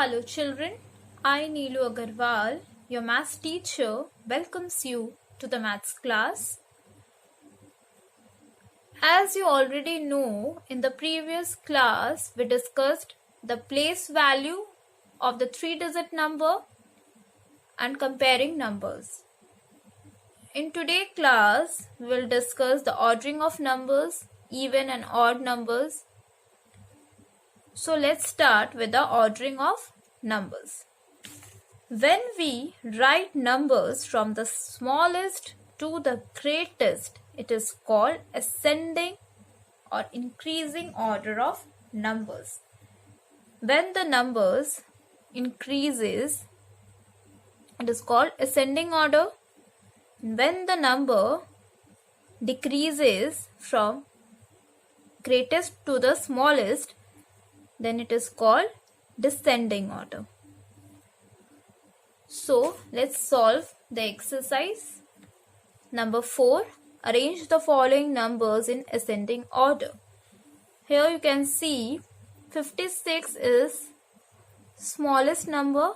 Hello children, I Neelu Agarwal, your maths teacher, welcomes you to the maths class. As you already know, in the previous class we discussed the place value of the 3-digit number and comparing numbers. In today's class, we will discuss the ordering of numbers, even and odd numbers. So let's start with the ordering of numbers. When we write numbers from the smallest to the greatest, it is called ascending or increasing order of numbers. When the numbers increases, it is called ascending order. When the number decreases from greatest to the smallest, then it is called descending order. So let's solve the exercise. Number 4. Arrange the following numbers in ascending order. Here you can see 56 is smallest number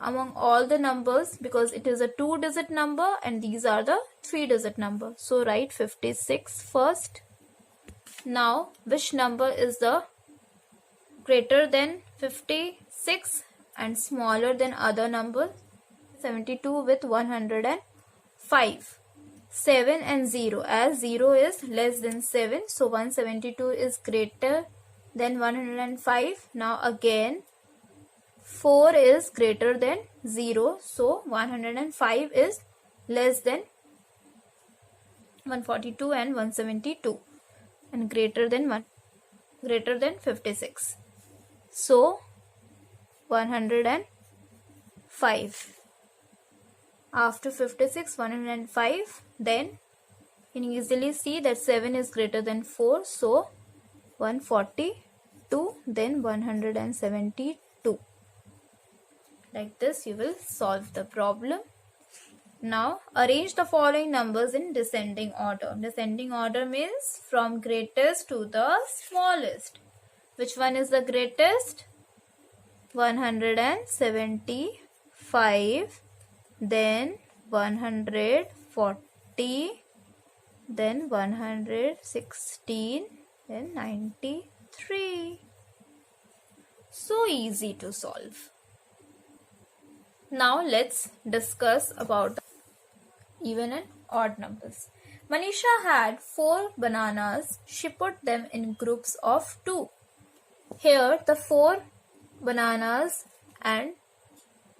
among all the numbers because it is a 2-digit number and these are the 3-digit number. So write 56 first. Now which number is the greater than 56 and smaller than other number? 72 with 105. 7 and 0, as 0 is less than 7, so 172 is greater than 105. Now again 4 is greater than 0, so 105 is less than 142 and 172 and greater than 56. So 105. After 56, 105, then you can easily see that 7 is greater than 4, so 142, then 172. Like this you will solve the problem. Now arrange the following numbers in descending order. Descending order means from greatest to the smallest. Which one is the greatest? 175, then 140, then 116, then 93. So easy to solve. Now let's discuss about even and odd numbers. Manisha had 4 bananas. She put them in groups of 2. Here the 4 bananas and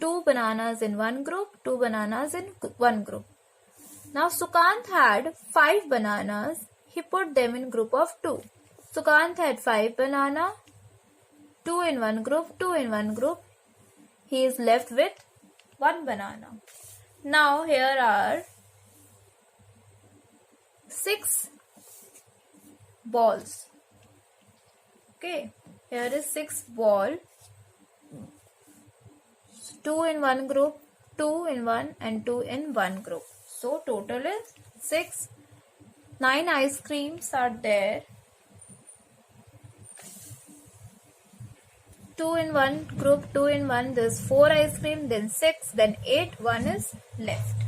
2 bananas in one group, 2 bananas in one group. Now Sukant had 5 bananas. He put them in group of 2. Sukant had 5 banana, 2 in one group, 2 in one group. He is left with 1 banana. Now here are 6 balls. Okay, here is 6 ball. 2 in one group, 2 in one and 2 in one group. So total is 6. 9 ice creams are there. 2 in one group, 2 in one, there's 4 ice cream, then 6, then 8, 1 is left.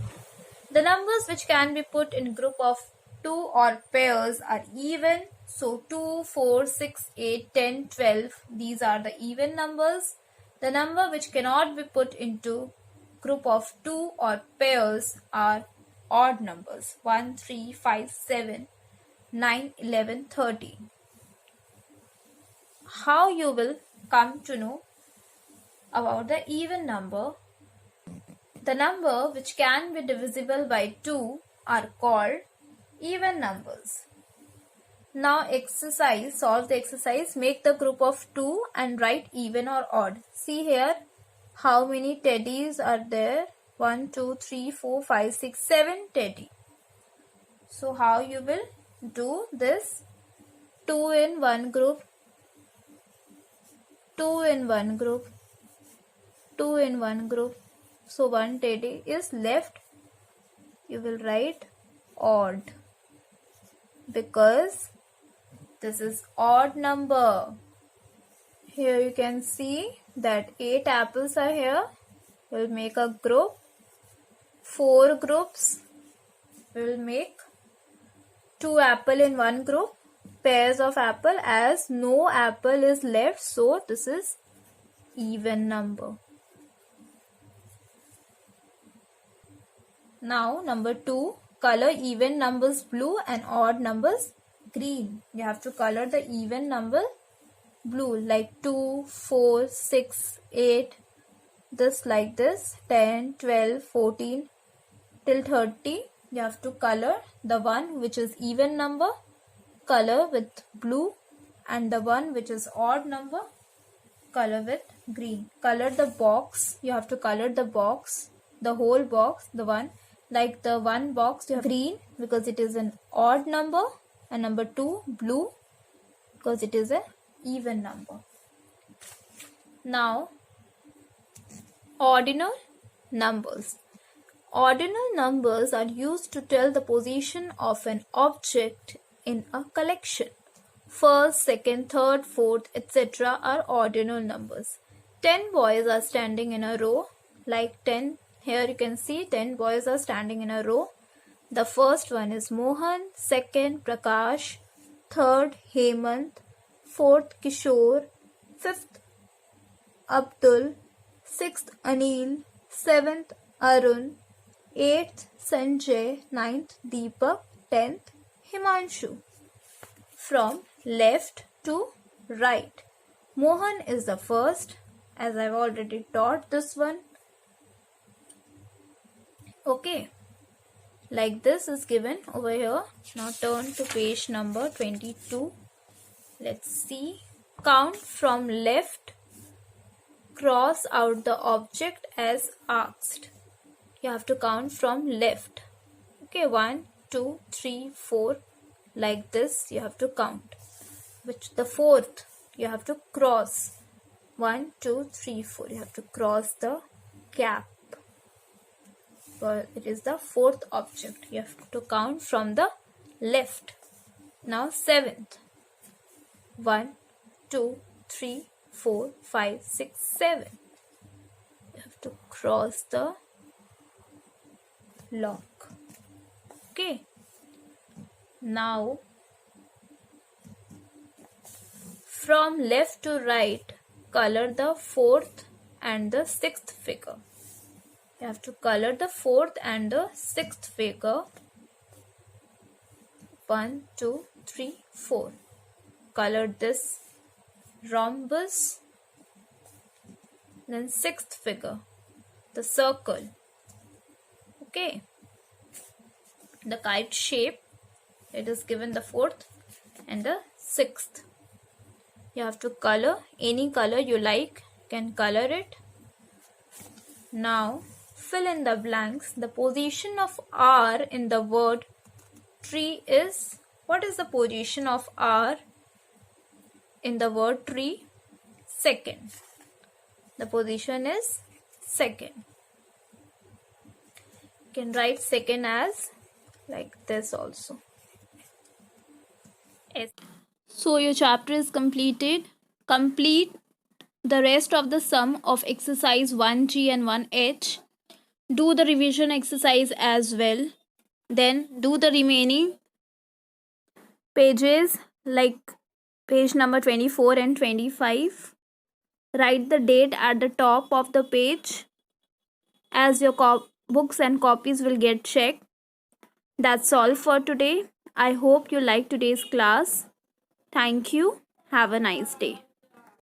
The numbers which can be put in group of 2 or pairs are even. So 2, 4, 6, 8, 10, 12, these are the even numbers. The number which cannot be put into group of 2 or pairs are odd numbers. 1, 3, 5, 7, 9, 11, 13. How you will come to know about the even number? The number which can be divisible by 2 are called even numbers. Now exercise, solve the exercise. Make the group of 2 and write even or odd. See here how many teddies are there. 1, 2, 3, 4, 5, 6, 7 teddy. So how you will do this? 2 in one group, 2 in one group, 2 in one group. So 1 teddy is left. You will write odd because this is odd number. Here you can see that 8 apples are here. We'll make a group. 4 groups. We'll make 2 apple in one group. Pairs of apple, as no apple is left, so this is even number. Now number 2, color even numbers blue and odd numbers green. You have to color the even number blue, like 2, 4, 6, 8, this like this, 10, 12, 14 till 30. You have to color the one which is even number, color with blue, and the one which is odd number, color with green. Color the box. You have to color the box, the whole box, the one, like the one box you have green because it is an odd number, and number 2 blue because it is an even number. Now ordinal numbers. Ordinal numbers are used to tell the position of an object in a collection. First, second, third, fourth, etc. are ordinal numbers. 10 boys are standing in a row, like 10. Here you can see 10 boys are standing in a row. The first one is Mohan, second Prakash, third Hemant, fourth Kishore, fifth Abdul, sixth Anil, seventh Arun, 8th Sanjay, 9th Deepak, 10th Himanshu. From left to right. Mohan is the first, as I've already taught this one. Okay, like this is given over here. Now turn to page number 22. Let's see. Count from left. Cross out the object as asked. You have to count from left. Okay, 1, 2, 3, 4. Like this you have to count. Which the fourth you have to cross. 1, 2, 3, 4. You have to cross the gap. So it is the fourth object. You have to count from the left. Now seventh. 1, 2, 3, 4, 5, 6, 7. You have to cross the lock. Okay. Now from left to right, color the fourth and the sixth figure. You have to color the fourth and the sixth figure. 1, 2, 3, 4. Color this rhombus. Then sixth figure, the circle. Okay. The kite shape. It is given the fourth and the sixth. You have to color any color you like. You can color it. Now fill in the blanks. The position of R in the word tree is, what is the position of R in the word tree? Second. The position is second. You can write second as like this also. Yes. So your chapter is completed. Complete the rest of the sum of exercise 1G and 1H. Do the revision exercise as well. Then do the remaining pages like page number 24 and 25. Write the date at the top of the page as your books and copies will get checked. That's all for today. I hope you liked today's class. Thank you. Have a nice day.